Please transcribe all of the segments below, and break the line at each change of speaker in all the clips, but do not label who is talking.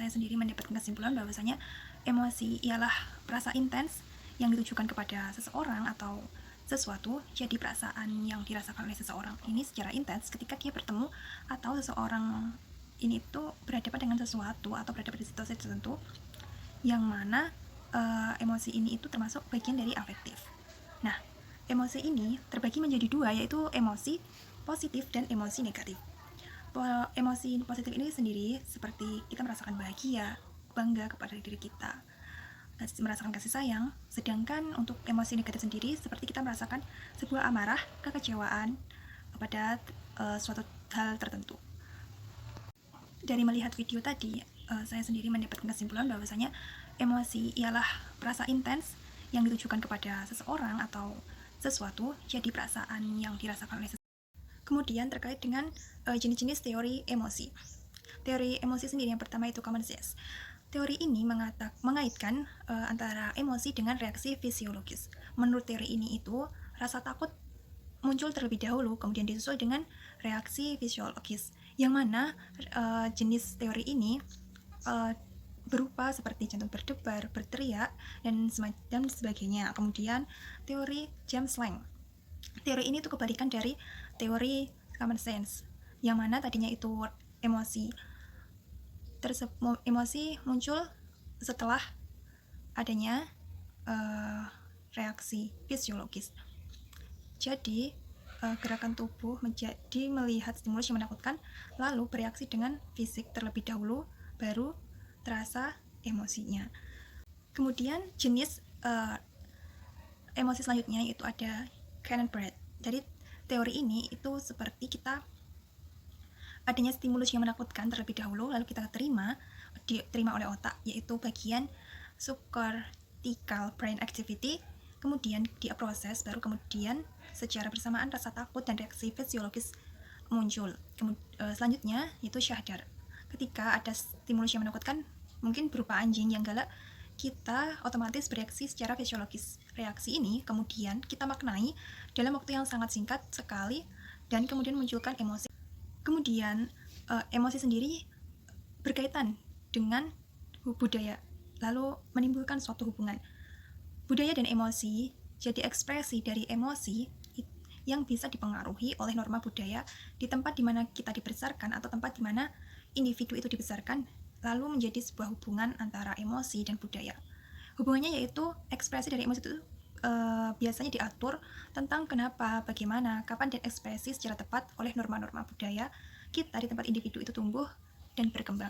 saya sendiri mendapatkan kesimpulan bahwasanya emosi ialah rasa intens yang ditujukan kepada seseorang atau sesuatu. Jadi perasaan yang dirasakan oleh seseorang ini secara intens ketika dia bertemu atau seseorang ini tuh berhadapan dengan sesuatu atau berhadapan di situasi tertentu, yang mana emosi ini itu termasuk bagian dari afektif. Nah, emosi ini terbagi menjadi dua, yaitu emosi positif dan emosi negatif. Emosi positif ini sendiri seperti kita merasakan bahagia, bangga kepada diri kita, merasakan kasih sayang. Sedangkan untuk emosi negatif sendiri seperti kita merasakan sebuah amarah, kekecewaan pada suatu hal tertentu. Dari melihat video tadi, saya sendiri mendapatkan kesimpulan bahwasanya emosi ialah rasa intens yang ditujukan kepada seseorang atau sesuatu. Jadi perasaan yang dirasakan oleh seseorang. Kemudian terkait dengan jenis-jenis teori emosi. Teori emosi sendiri yang pertama itu common sense. Teori ini mengaitkan antara emosi dengan reaksi fisiologis. Menurut teori ini itu rasa takut muncul terlebih dahulu, kemudian disusul dengan reaksi fisiologis, yang mana jenis teori ini berupa seperti jantung berdebar, berteriak, dan sebagainya. Kemudian teori James Lange. Teori ini itu kebalikan dari teori common sense, yang mana tadinya itu emosi muncul setelah adanya reaksi fisiologis. Jadi gerakan tubuh menjadi melihat stimulus yang menakutkan, lalu bereaksi dengan fisik terlebih dahulu, baru terasa emosinya. Kemudian jenis emosi selanjutnya itu ada Cannon-Broad. Jadi teori ini itu seperti kita adanya stimulus yang menakutkan terlebih dahulu, lalu kita diterima oleh otak, yaitu bagian subcortical brain activity, kemudian dia proses, baru kemudian secara bersamaan rasa takut dan reaksi fisiologis muncul. Selanjutnya yaitu syahdar. Ketika ada stimulus yang menakutkan, mungkin berupa anjing yang galak, kita otomatis bereaksi secara fisiologis. Reaksi ini kemudian kita maknai dalam waktu yang sangat singkat sekali dan kemudian munculkan emosi. Kemudian emosi sendiri berkaitan dengan budaya, lalu menimbulkan suatu hubungan. Budaya dan emosi jadi ekspresi dari emosi yang bisa dipengaruhi oleh norma budaya di tempat di mana kita dibesarkan atau tempat di mana individu itu dibesarkan, lalu menjadi sebuah hubungan antara emosi dan budaya. Hubungannya yaitu ekspresi dari emosi itu biasanya diatur tentang kenapa, bagaimana, kapan, dan ekspresi secara tepat oleh norma-norma budaya kita di tempat individu itu tumbuh dan berkembang.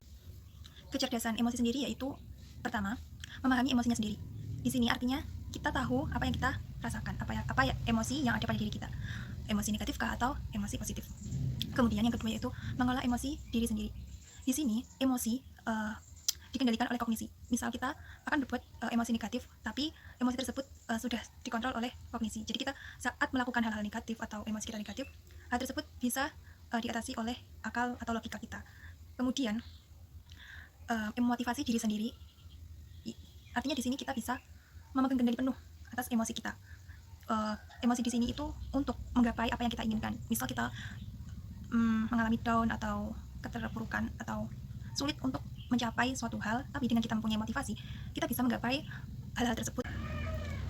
Kecerdasan emosi sendiri yaitu pertama, memahami emosinya sendiri. Di sini artinya kita tahu apa yang kita rasakan, apa ya emosi yang ada pada diri kita, emosi negatif kah atau emosi positif. Kemudian yang kedua yaitu mengolah emosi diri sendiri. Di sini emosi dikendalikan oleh kognisi. Misal kita akan berbuat emosi negatif, tapi emosi tersebut sudah dikontrol oleh kognisi. Jadi kita saat melakukan hal-hal negatif atau emosi kita negatif, hal tersebut bisa diatasi oleh akal atau logika kita. Kemudian memotivasi diri sendiri, artinya di sini kita bisa memegang kendali penuh atas emosi kita. Emosi di sini itu untuk menggapai apa yang kita inginkan. Misal kita mengalami down atau keterpurukan atau sulit untuk mencapai suatu hal, tapi dengan kita mempunyai motivasi, kita bisa menggapai hal-hal tersebut.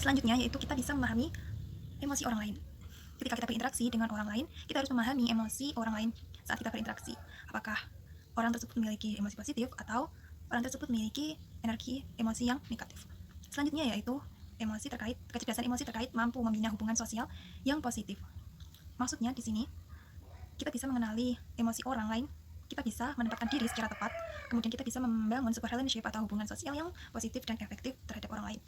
Selanjutnya yaitu kita bisa memahami emosi orang lain. Ketika kita berinteraksi dengan orang lain, kita harus memahami emosi orang lain saat kita berinteraksi. Apakah orang tersebut memiliki emosi positif atau orang tersebut memiliki energi emosi yang negatif. Selanjutnya yaitu kecerdasan emosi terkait mampu membina hubungan sosial yang positif. Maksudnya di sini kita bisa mengenali emosi orang lain, kita bisa menempatkan diri secara tepat, kemudian kita bisa membangun sebuah relationship atau hubungan sosial yang positif dan efektif terhadap orang lain.